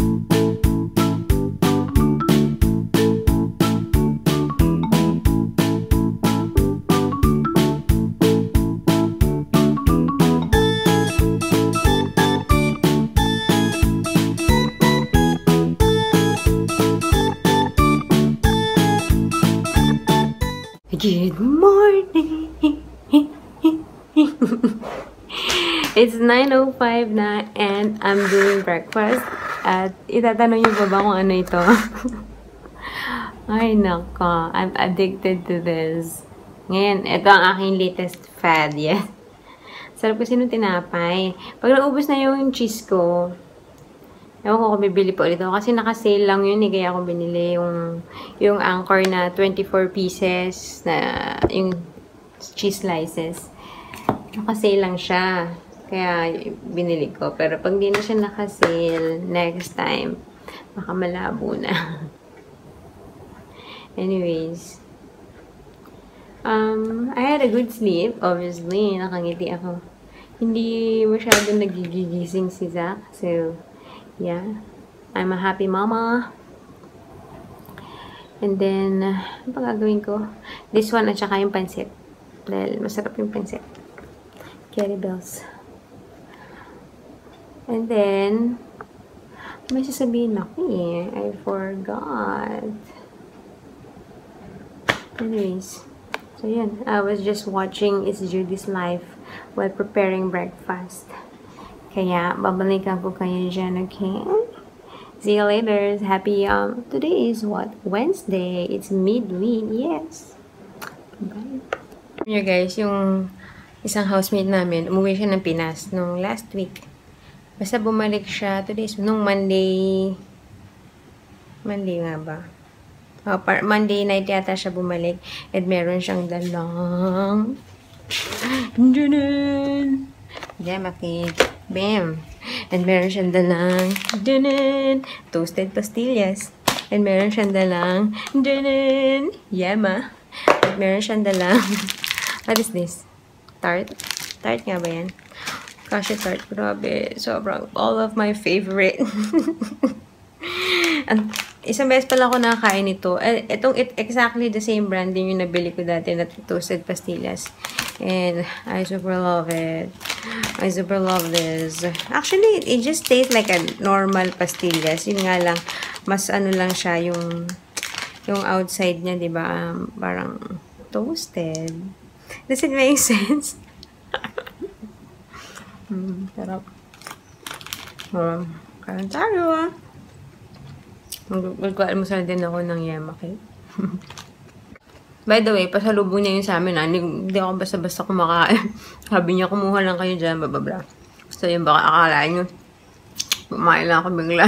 Good morning! It's 9:05 na and I'm doing breakfast. At itatanong niyo ba kung ano ito? Ay nako, I'm addicted to this. Ngayon, ito ang aking latest fad. Yes. Sarap kasi nung tinapay. Pag naubos na yung cheese ko, ewan ko kung bibili po ulit ako. Kasi naka-sale lang yun eh. Kaya ako binili yung Anchor na 24 pieces na yung cheese slices. Naka-sale lang siya. Kaya binili ko. Pero pag di na siya naka-sale, next time, baka malabo na. Anyways. I had a good sleep. Obviously, nakangiti ako. Hindi masyado nagigigising si Zach. So, yeah, I'm a happy mama. And then, ano pa gagawin ko? This one at saka yung pansit. Dahil masarap yung pansit. Curry bells. And then, may sasabihin ako eh. I forgot. Anyways, so yun. I was just watching It's Judy's Life while preparing breakfast. Kaya, babalikan ko kayo dyan, okay? See you later. Happy, today is what? Wednesday. It's midweek. Yes. Bye. Yeah, guys, yung isang housemate namin, umuwi siya ng Pinas nung last week. Basta bumalik siya. Today is, nung Monday. Monday nga ba? Monday night yata siya bumalik. And meron siyang dalang jam cake. Bam! And meron siyang dalang toasted pastillas. And meron siyang dalang yama. And meron siyang dalang what is this? Tart? Tart nga ba yan? Cashew tart. Grabe. Sobrang all of my favorite. And isang beses pala ako nakakain ito. Exactly the same brand din yung nabili ko dati na toasted pastillas. And I super love it. I super love this. Actually, it just tastes like a normal pastillas. Yun nga lang, mas ano lang siya, yung outside niya, di ba? Parang toasted. Does it make sense? Sarap. Kain tayo. Magkaalmusal din ako ng yema cake. By the way, pasalubong niya yun sa amin. Hindi ako basta-basta kumakain. Sabi niya, kumuha lang kayo dyan, bababla. So yun, baka akalain nyo. Kumain lang ako bigla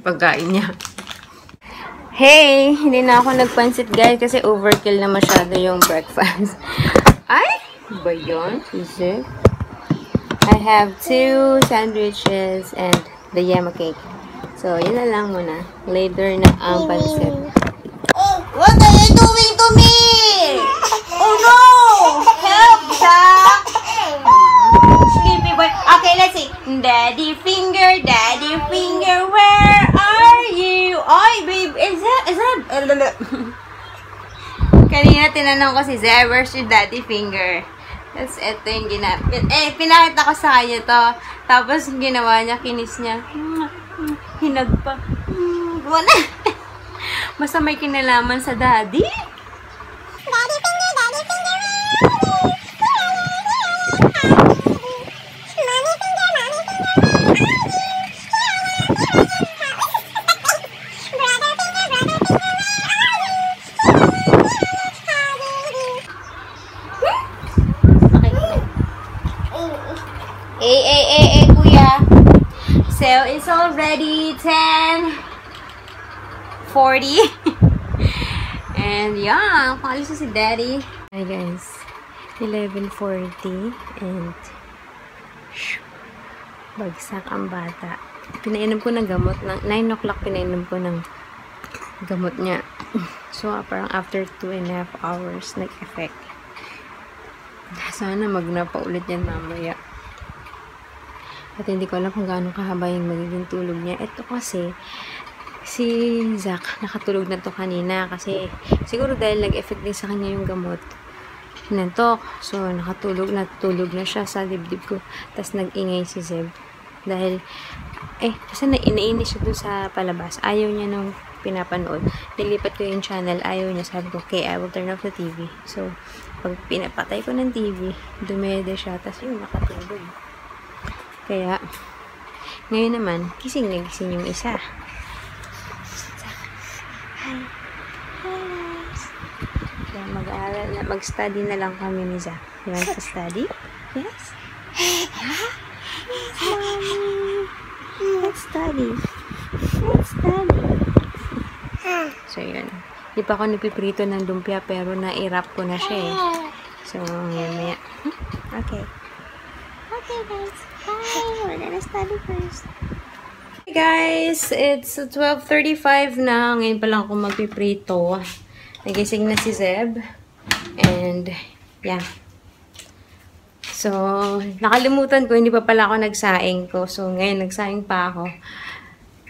pagkain niya. Hey! Hindi na ako nagpansit guys kasi overkill na masyado yung breakfast. Ay! Ba yun? Is it? I have 2 sandwiches and the yema cake. So, yun na lang muna. Later na ang pansit. Oh, what are you doing to me? Oh no! Help, Zach! Sleepy boy. Okay, let's see. Daddy finger, where are you? Oy, babe, is that? Kanina tinanong ko si Zach, where's your daddy finger? Tapos ito yung ginapit. Pinakita ko sa kanya to. Tapos ginawa niya, kinis niya. Hinag pa. Wala. Basta may kinalaman sa daddy. Daddy finger, daddy finger. Mommy finger, mommy finger. Brother finger, brother finger. Okay. Kuya. So, it's already 10:40. And, yeah, paalis na si Daddy. Hi, guys. 11:40 and bagsak ang bata. Pinainom ko ng gamot. 9 o'clock pinainom ko ng gamot niya. So, parang after 2.5 hours, nag-effect. Sana mag-nap pa ulit yan mamaya. At hindi ko alam kung gaano kahaba yung magiging tulog niya. Ito kasi, si Zach, nakatulog na to kanina kasi siguro dahil nag-effect din sa kanya yung gamot. Nantok. So, natulog na siya sa dibdib ko. Tapos nag-ingay si Zeb. Dahil, kasi naiinis siya dun sa palabas. Ayaw niya nung pinapanood. Nilipat ko yung channel. Ayaw niya. Sabi ko, okay, I will turn off the TV. So, pag pinapatay ko ng TV, dumede siya. Tapos yun, nakatulog. Kaya, ngayon naman, gising yung isa. Hi. Kaya mag-aaral na, mag-study na lang kami ni Zach. You want to study? Yes? Yeah? Mommy. Let's study. Let's study. So, yun. Di pa ako napiprito ng lumpia, pero na-i-wrap ko na siya eh. So, maya. Okay. Okay, guys. Bye. We're gonna study first. Hey guys, it's 12:35 na. Ngayon pa lang ako magpiprito. Nagising na si Zeb. And, yeah. So, nakalimutan ko, hindi pa pala ako nagsaing ko. So, ngayon nagsaing pa ako.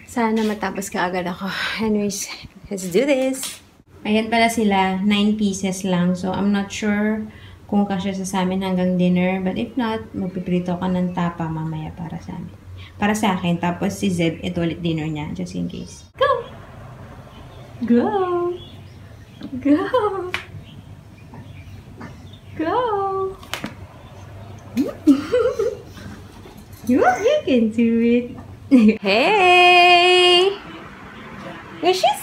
Sana matapos ka agad ako. Anyways, let's do this. Ayan pala sila, 9 pieces lang. So, I'm not sure kung kasya sa amin hanggang dinner. But if not, magpiprito ka ng tapa mamaya para sa amin. Para sa akin. Tapos si Zeb, ito ulit dinner niya. Just in case. Go! Go! Go! Go! you can do it. Hey! Wishes?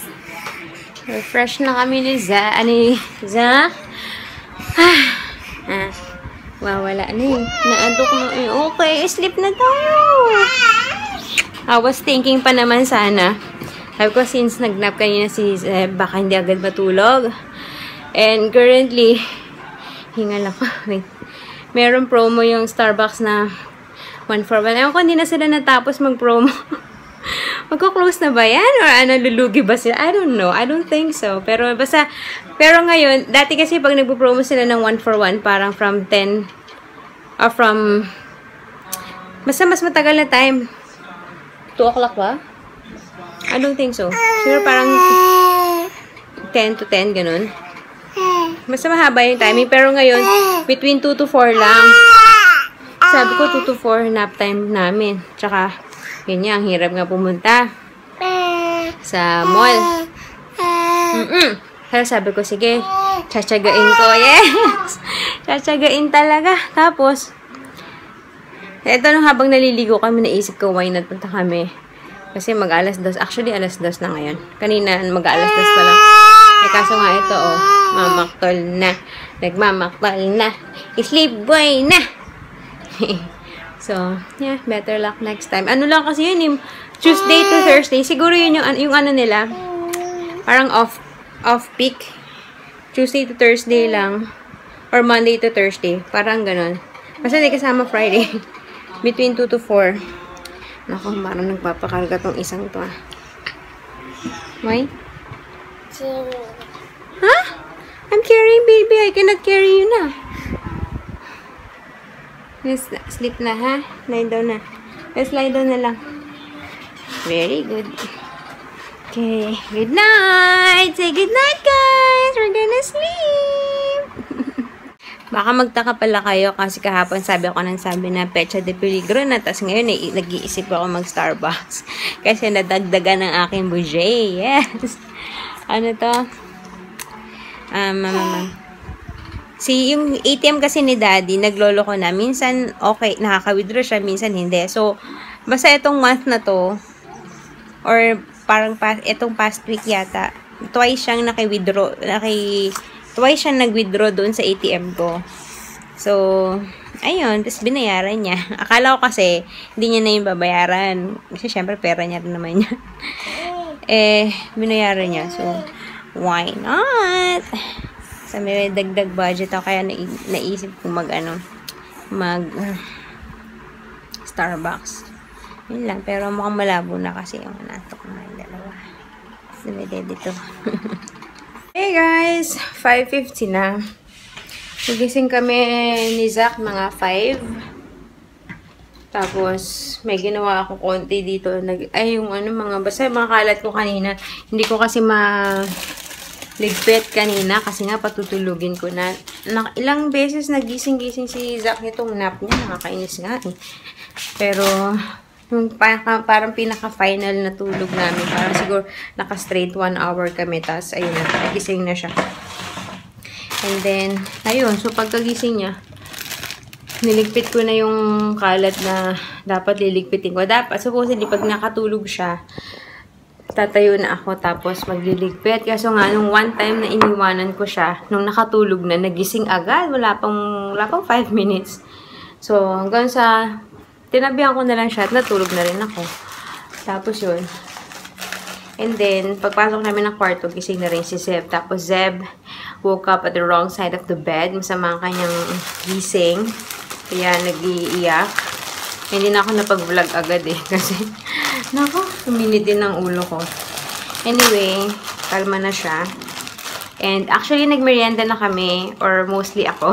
Refresh na kami ni Za. Wala na eh. Naantok na eh. Okay, sleep na tayo. I was thinking pa naman sana. Sabi ko, since nagnap kanina si Zeb, baka hindi agad matulog. And currently, hingal ako. Meron promo yung Starbucks na 1 for 1. Ewan ko, hindi na sila natapos mag-promo. Magko-close na ba yan? Or ano, lulugi ba sila? I don't know. I don't think so. Pero ngayon, dati kasi pag nagpo-promo sila ng 1 for 1, parang from 10, or from, basta mas matagal na time. 2 o'clock ba? I don't think so. Siguro parang 10 to 10, ganun. Basta mahaba yung timing. Pero ngayon, between 2 to 4 lang. Sabi ko, 2 to 4 nap time namin. Tsaka, yun nga, ang hirap nga pumunta sa mall. Pero sabi ko, sige, tsatsagain ko. Yes! Tsatsagain talaga. Tapos, eto nung habang naliligo kami, naisip ko, why not punta kami? Kasi mag-alas 2. Actually, alas 2 na ngayon. Kanina, mag-alas 2 pa lang. Kaso nga ito, mamaktol na. Nagmamaktol na. Sleep boy na. So, yeah, better luck next time. Ano lang kasi yun, yung Tuesday to Thursday. Siguro yun yung ano nila. Parang off-peak. Tuesday to Thursday lang. Or Monday to Thursday. Parang ganun. Basta hindi kasama Friday. Between 2 to 4. Naku, parang nagpapakarga tong isang to. Why? Huh? I'm carrying baby. I cannot carry you na. Let's sleep na, ha? Lie down na. Let's lie down na lang. Very good. Okay. Good night. Say good night, guys. We're gonna sleep. Baka magtaka pala kayo kasi kahapon sabi na Pecha de Peligro na. Tapos ngayon, nag-iisip ako mag-Starbucks. Kasi nadagdagan ng aking budget. Yes. Ano to? Yung ATM kasi ni Daddy, naglolo ko na. Minsan, okay, nakaka-withdraw siya. Minsan, hindi. So, basta itong month na to, or parang itong past week yata, twice siyang twice siyang nag-withdraw doon sa ATM ko. So, ayun, tapos binayaran niya. Akala ko kasi, hindi niya na yung babayaran. Kasi syempre, pera niya rin naman niya. Binayaran niya. So, why not? So, may dagdag budget ako. Kaya naisip ko mag Starbucks. Yun lang. Pero mukhang malabo na kasi yung natok na yung dalawa. Dumede dito. Hey guys! 5:50 na. Nagising kami ni Zach mga 5. Tapos, may ginawa ako konti dito. Yung basta mga kalat ko kanina. Hindi ko kasi ligpit kanina kasi nga patutulugin ko na. Ilang beses nagising-gising si Zach nitong nap niya. Nakakainis nga eh. Pero, yung parang pinaka-final na tulog namin. Parang siguro naka-straight 1 hour kami. Tapos, ayun na, nagising na siya. And then, ayun. So, pagkagising niya, niligpit ko na yung kalat na dapat liligpitin ko. Dapat, supposedly, pag nakatulog siya, tatayo na ako tapos magliligpit. Kaso nga, nung one time na iniwanan ko siya, nung nakatulog na, nagising agad. Wala pang 5 minutes. So, hanggang sa, tinabihan ko na lang siya at natulog na rin ako. Tapos yun. And then, pagpasok namin ng kwarto, gising na rin si Zeb. Tapos Zeb woke up at the wrong side of the bed. Masama ang kanyang gising. Kaya nag-iiyak. Hindi na ako napag-vlog agad eh. Kasi, nako, suminit din ang ulo ko. Anyway, kalma na siya. And actually, nagmerienda na kami. Or mostly ako.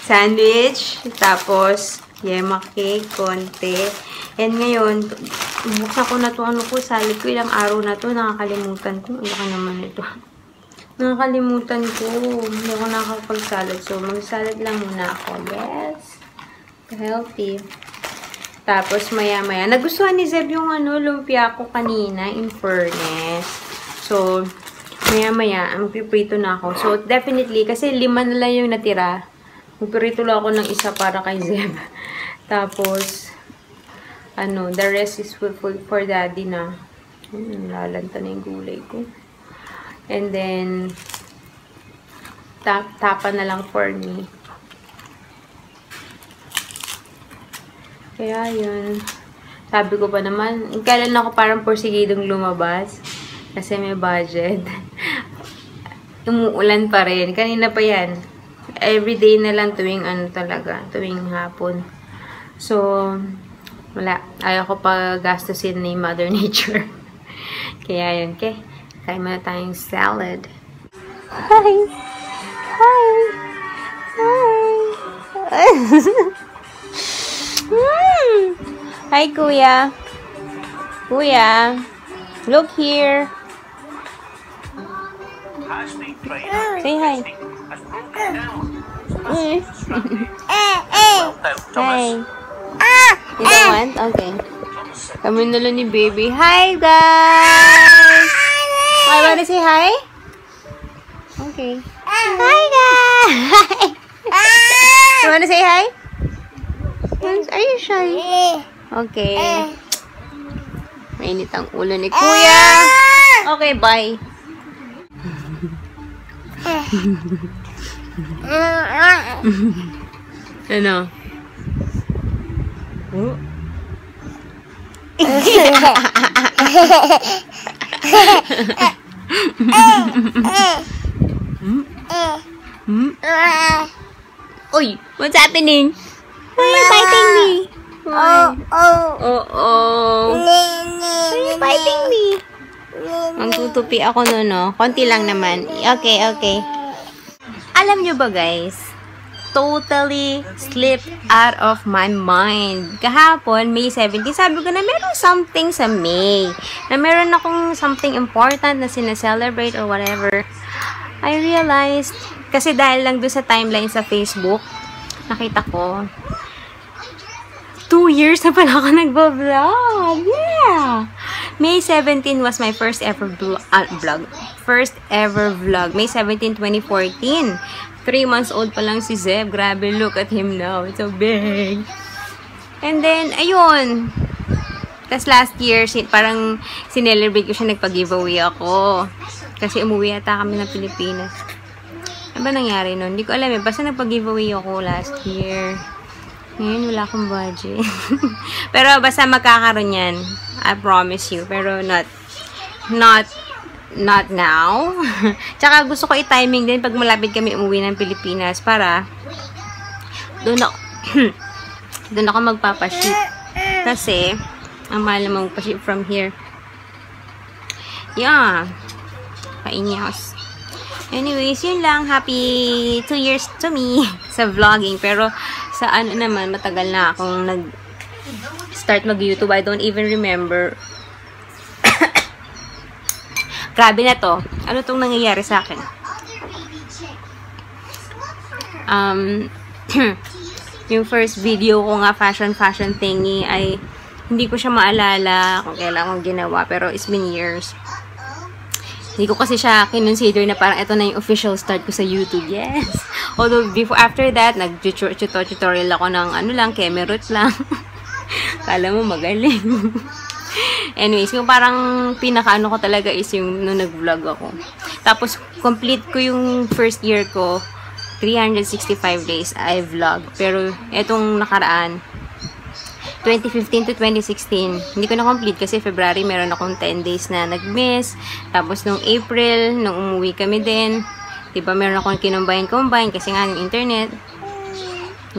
Sandwich. Tapos, yema cake, konti. And ngayon, buksan ko na ito. Salad ko. Ilang araw na ito. Nakakalimutan ko. Ano ka naman ito? Nakakalimutan ko. Hindi ako nakakapag-salad. So, mag-salad lang muna ako. Yes. Healthy. Tapos, maya-maya. Nagustuhan ni Zeb yung lumpia ko kanina, in fairness. So, maya-maya, magpiprito na ako. So, definitely, kasi 5 na lang yung natira. Magpiprito lang ako ng isa para kay Zeb. Tapos, the rest is for daddy na. Lalanta na yung gulay ko. And then, tapa na lang for me. Kaya yun. Sabi ko pa naman, kailan ako parang porsigidong lumabas. Kasi may budget. Umuulan pa rin. Kanina pa yan. Everyday na lang tuwing tuwing hapon. So, wala. Ayaw ko pa gastusin ni Mother Nature. Kaya yun. Okay. Kain muna tayong salad. Hi! Hi! Hi! Hi, Kuya. Kuya. Look here. Say hi. Hi. You don't want? Okay. Kami na lang ni baby. Hi, guys! I wanna say hi? Okay. Hi, guys! You wanna say hi? Are you shy? Okay. Mainit ang ulo ni Kuya. Okay, bye. Ano? Oh. Uy, what's happening? Why are you biting me? Oh. Why are you biting me? Magtutupi ako no, no? Konti lang naman. Okay, okay. Alam nyo ba, guys? Totally slipped out of my mind. Kahapon, May 17, sabi ko na meron something sa May. Na meron akong something important na sinaselebrate or whatever. I realized, kasi dahil lang doon sa timeline sa Facebook, nakita ko, 2 years na pala ako nagbablog. Yeah! May 17 was my first ever vlog. First ever vlog. May 17, 2014. 3 months old pa lang si Zeb. Grabe, look at him now. It's so big. And then, ayun. Tapos last year, parang sinelebrate ko siya, nagpag-giveaway ako. Kasi umuwi ata kami ng Pilipinas. Ano ba nangyari nun? Hindi ko alam eh. Basta nagpag-giveaway ako last year. Ngayon, wala akong budget. Pero basta magkakaroon yan. I promise you. Pero not now. Tsaka gusto ko i-timing din pag malapit kami umuwi ng Pilipinas para doon ako magpapaship. Kasi ang mahal naman magpaship from here. Yeah. Painyos. Anyways, yun lang. Happy 2 years to me sa vlogging. Pero Sa ano naman, matagal na akong nag-start mag-YouTube. I don't even remember. Grabe na to. Ano tong nangyayari sa akin? Yung first video ko nga, fashion thingy, ay hindi ko siya maalala kung kailan kong ginawa. Pero it's been years. Hindi ko kasi siya kinonsider na parang ito na yung official start ko sa YouTube. Yes! Although, after that, nag-tutorial ako ng ano lang, Kemerut lang. Kala mo magaling. Anyways, yung parang pinaka-ano ko talaga is yung nung nag-vlog ako. Tapos, complete ko yung first year ko, 365 days I vlog. Pero, etong nakaraan, 2015 to 2016, hindi ko na-complete kasi February meron akong 10 days na nag-miss. Tapos nung April, nung umuwi kami din, diba meron akong combine kasi nga yung internet.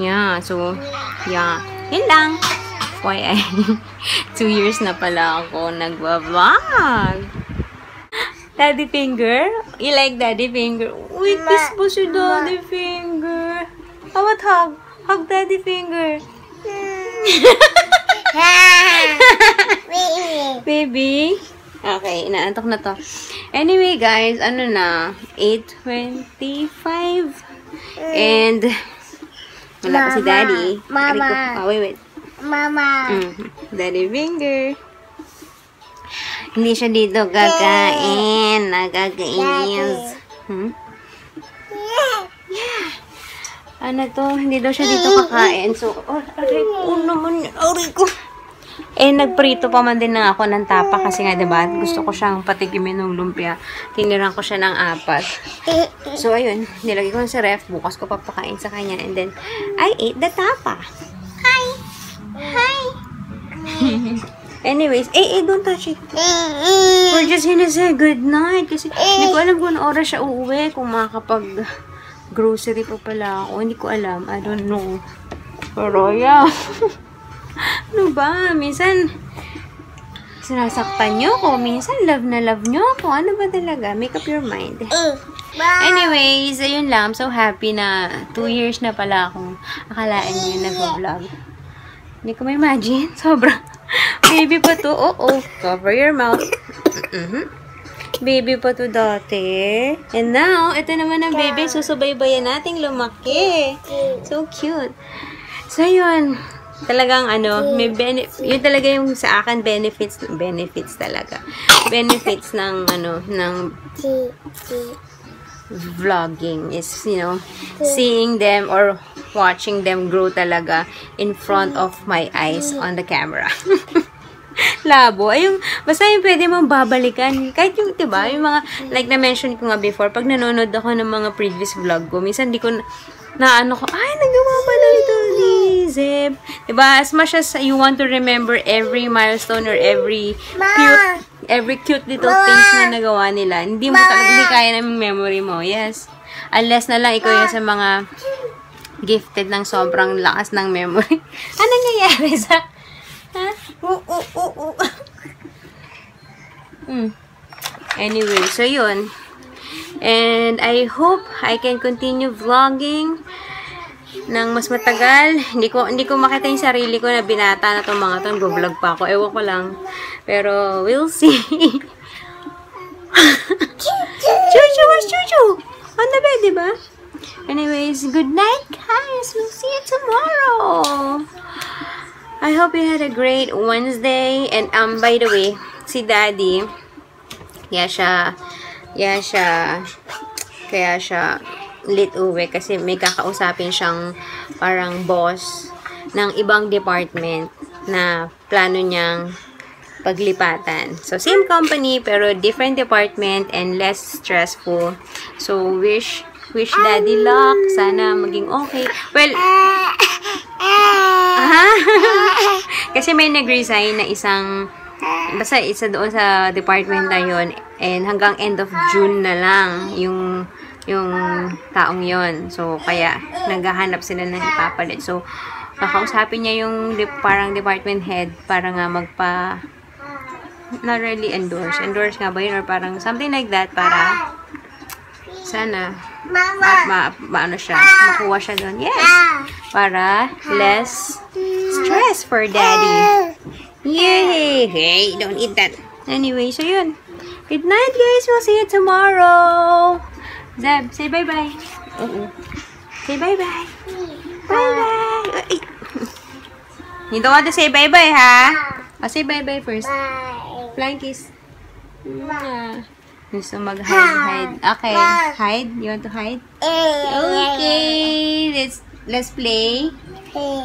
Yeah, so, yeah. Yun lang. FYI. 2 years na pala ako nag-vlog. Daddy Finger? You like Daddy Finger? Uy, kiss mo si Daddy Finger. How about hug? Hug Daddy Finger. Baby. Okay, inaantok na to. Anyway, guys, ano na? 8:25. And, wala pa si Daddy. Mama. Oh, wait. Mama. Daddy Finger. Hindi siya dito gagain. Nagagainis. Yeah. Ano to? Hindi daw siya dito kakain. So, aray ko. Eh, nagprito pa man din na ako ng tapa kasi nga, diba? Gusto ko siyang patikimin ng lumpia. Tiniran ko siya ng 4. So, ayun. Nilagay ko sa ref. Bukas ko papakain sa kanya. And then, I ate the tapa. Hi! Hi! Anyways, don't touch it. We're just gonna say good night. Kasi, hindi ko alam kung oras siya uuwi. Kung makakapag grocery pa pala ako. Hindi ko alam. I don't know. Pero, yeah. Ano ba? Minsan, sinasaktan nyo ko. Minsan, love na love nyo ako. Ano ba talaga? Make up your mind. Anyways, ayun lang. I'm so happy na 2 years na pala akong akalain nyo yung nag-vlog. Hindi ko ma-imagine. Sobrang baby pa to. Oo. Cover your mouth. Baby pa to dati. And now, ito naman ang baby. Susubaybayan nating lumaki. So cute. So, yun. Talagang, may yun talaga yung sa akin, benefits talaga. Benefits ng, ng vlogging is, seeing them or watching them grow talaga in front of my eyes on the camera. Labo. Basta yung pwede mong babalikan. Kahit yung, diba, yung mga, like na-mention ko nga before, pag nanonood ako ng mga previous vlog ko, minsan di ko nagawa pala ito ni Zeb. Diba, as much as you want to remember every milestone or every cute little things na nagawa nila, hindi mo talaga, hindi kaya ng memory mo. Yes. Unless na lang ikaw yung sa mga gifted ng sobrang lakas ng memory. Ano nangyayari sa... Ha? Anyway, so yun. And I hope I can continue vlogging ng mas matagal. Hindi ko makita yung sarili ko na binata na itong mga ito. Nag-vlog pa ako. Ewan ko lang. Pero, we'll see. Chuchu! Where's Chuchu? On the bed, diba? Anyways, good night, guys. We'll see you tomorrow. I hope you had a great Wednesday. And, by the way, si Daddy, kaya siya late uwi kasi may kakausapin siyang parang boss ng ibang department na plano niyang paglipatan. So, same company pero different department and less stressful. So, wish Daddy luck. Sana maging okay. Well, kasi may nag-resign na basta isa doon sa department na yun and hanggang end of June na lang yung taong yon. So, kaya naghahanap sila ng ipapalit. So, kakausapin niya yung parang department head para nga not really endorse nga ba yun or parang something like that para sana makuha siya doon. Yes! para less stress for daddy. Yay! Hey, don't eat that. Anyway, so yun. Good night, guys. We'll see you tomorrow. Zeb, say bye-bye. Say bye-bye. Bye-bye. You don't want to say bye-bye, ha? Oh, say bye-bye first. Bye. Flying kiss. Gusto mag-hide. Okay, hide. You want to hide? Okay. Let's play.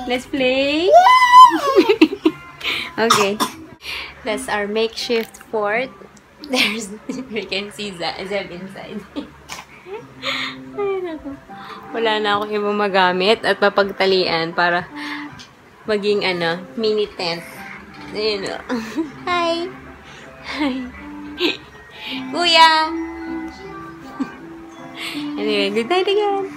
Let's play. Okay. That's our makeshift fort. We can see Zeb inside. Ay, naku. Wala na akong ibang magamit at papagtalian para maging mini tent. Ayun o. Hi! Hi! Kuya! Anyway, good night again!